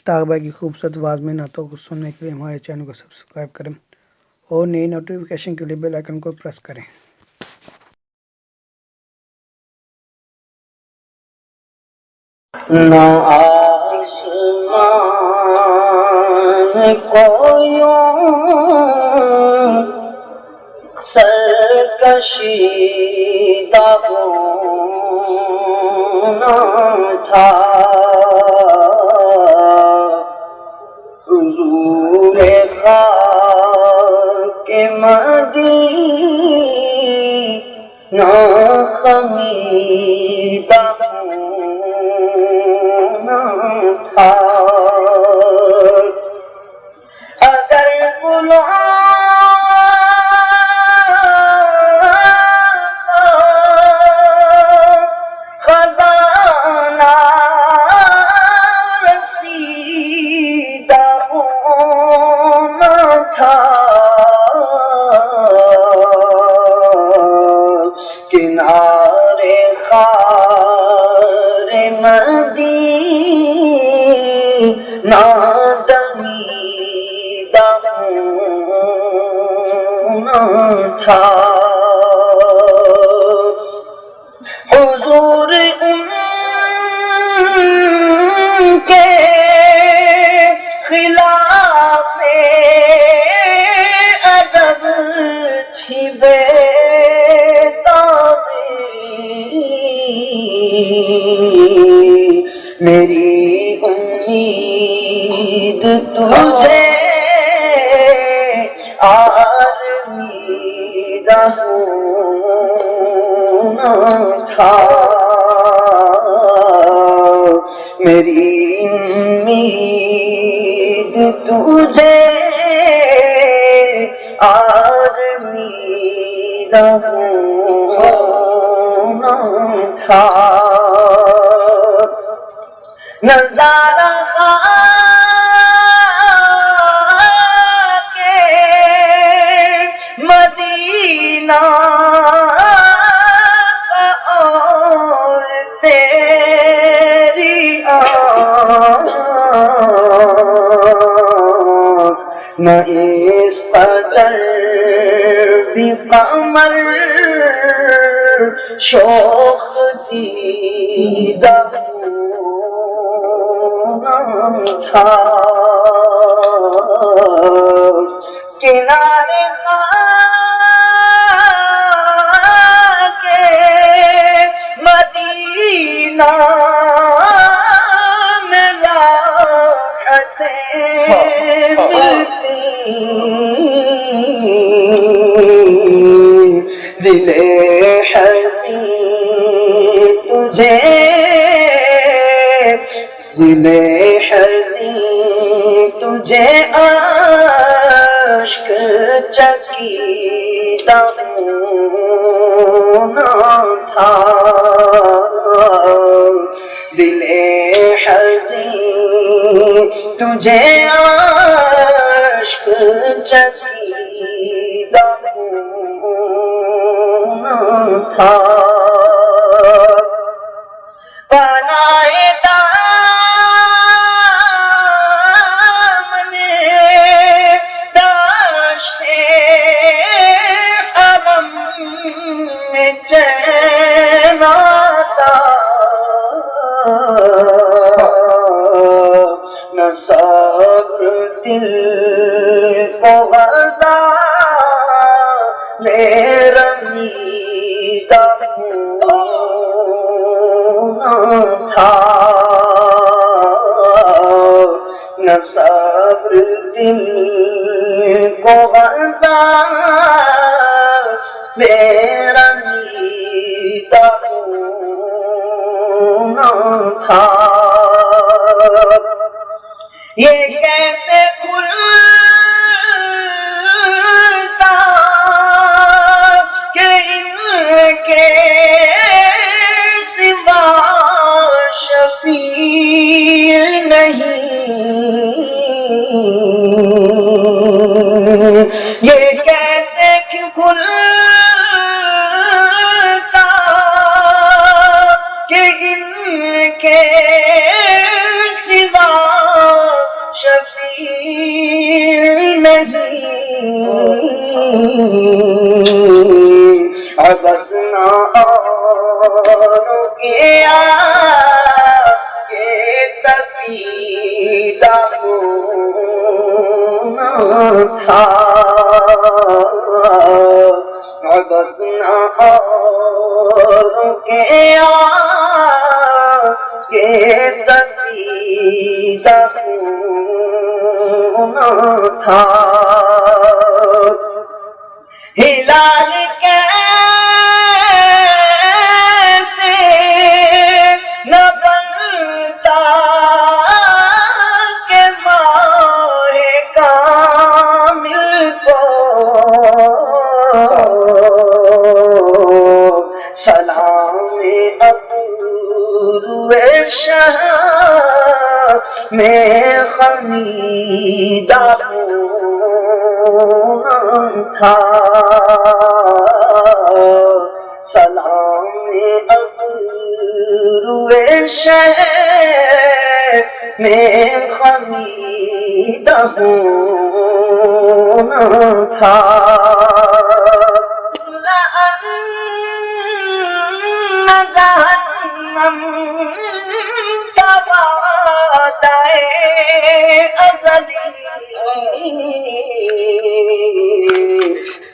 مشتاق بھائی کی خوبصورت آواز میں نعتوں کو سننے کے لیے ہمارے چینل کو سبسکرائب کریں اور نئی نوٹیفیکیشن کے لیے بیل آئکن کو پریس کریں۔ نہ آسمان کو یوں سرکشیدہ ہونا تھا، حضور خاک مدینہ خمیدہ ہونا تھا۔ اگر خزانہ رسیدہ ہونا تھا، کنارے خار مدینہ دمیدہ ہونا تھا۔ حضور ان کے خلاف ادب تھی بیتابی، میری امید تجھے آرمیدہ ہونا تھا، میری امید تجھے آرمیدہ ہونا تھا۔ نظارہ خاک مدینہ کا اور تیری آنکھ نہ اس قدر بھی قمر شوخ دیدہ ہونا تھا، کنارے خاک مدینہ میں راحتیں ملتی، دل حزین تجھے، دل حزین تجھے اشک چکیدہ ہونا تھا، دل حزین تجھے اشک چکیدہ ہونا تھا۔ بنائے دامن داشتے عدم میں چین آتا، نہ صبر دل کو غزال رمیدہ ہونا تھا، نہ صبر دل کو غزال رمیدہ ہونا تھا۔ یہ کیسے کھلتا کہ ان کے سوا شفیع نہیں، یہ کیسے کھلتا کہ ان کے سوا بس نہ اوروں کے آگے تپیدہ خون تھا، بس نہ اوروں کے آگے تپیدہ خون تھا، ہلال کیسے نہ بنتا کہ ماہ کامل کو سلام ابرو شہ میں خمیدہ خون تھا، سلام ابرو شہ میں خمیدہ خون تھا، جہنم کا وعدہ ازلی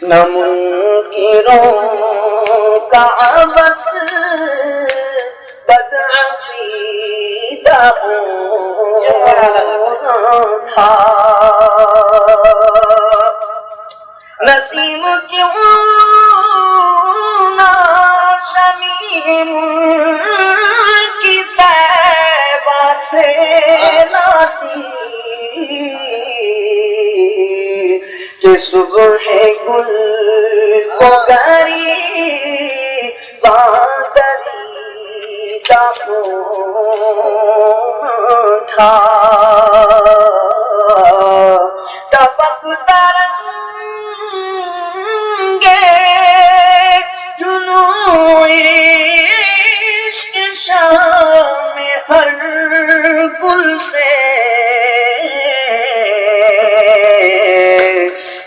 نہ منکروں کا بس بدعقیدہ تھا، نسیم کیوں نہ شمیم کی طیبہ سے لاتی کہ صبح گل کو غریباں دریدہ خون تھا، ٹپکتا رنگے جنوں عشق شام ہر گل سے،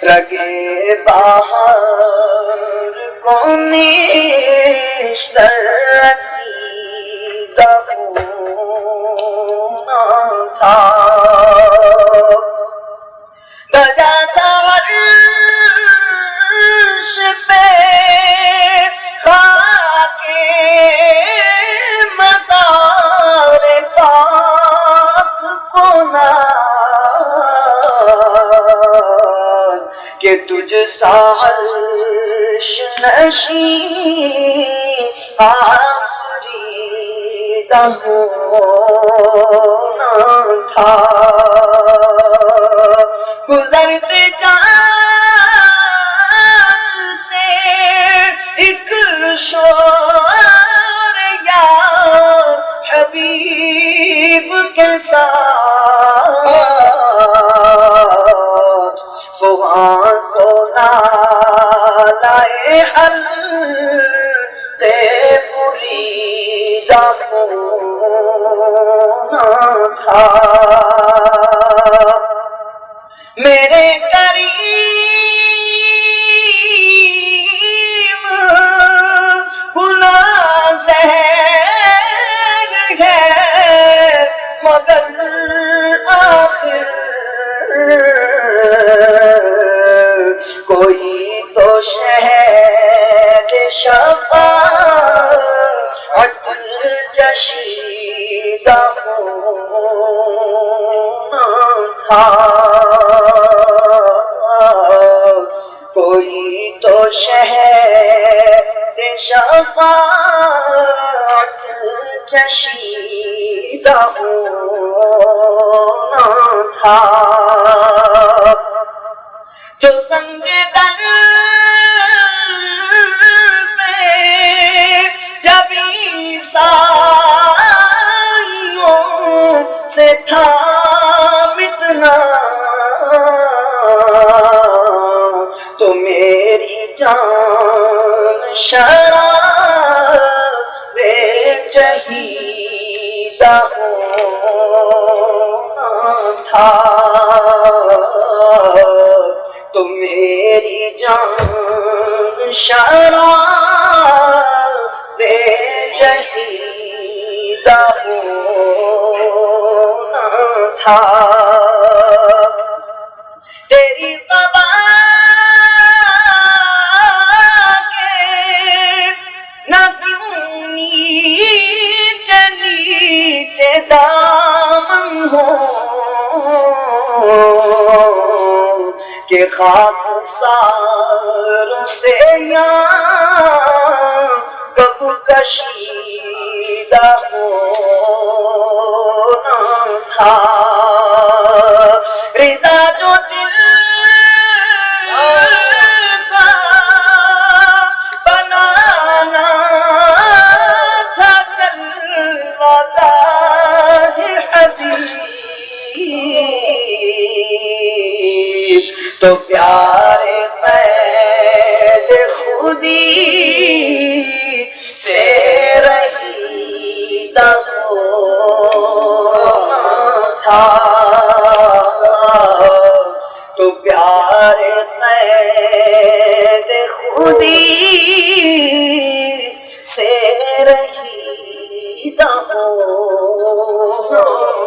رگے بہار کو نیشتر رسیدہ خون تھا، بجا تھا عرش پہ خاک مزار پاک کو ناز کہ تجھ سا عرش نشین آفریدہ ہونا تھا، گزرتے چاند سے ایک شور یا حبیب کے ساتھ فغان کو نالائے حلقے بریدہ ہونا تھا، میرے کریم گناہ زہر ہے مگر آخر کوئی تو شہد شفاعت چشیدہ ہونا تھا، کوئی تو شہد شفاعت چشیدہ ہونا تھا، جو سنگ در پہ جب عیسائیوں سے تھا مٹنا تو میری جان شراب چہیدہ ہونا تھا، تو میری جان شراب چہیدہ ہونا تھا تیری قبا کے نہ کیوں نیچے نیچے دامن ہو کہ خاک ساروں سے یہاں کب کشیدہ ہونا تھا رضا جو دل کا بنانا تھا جلوہگاہ حبیب تو پیارے قید خودی سے رہیدہ ہونا تھا تو پیارے قید خودی سے رہیدہ ہونا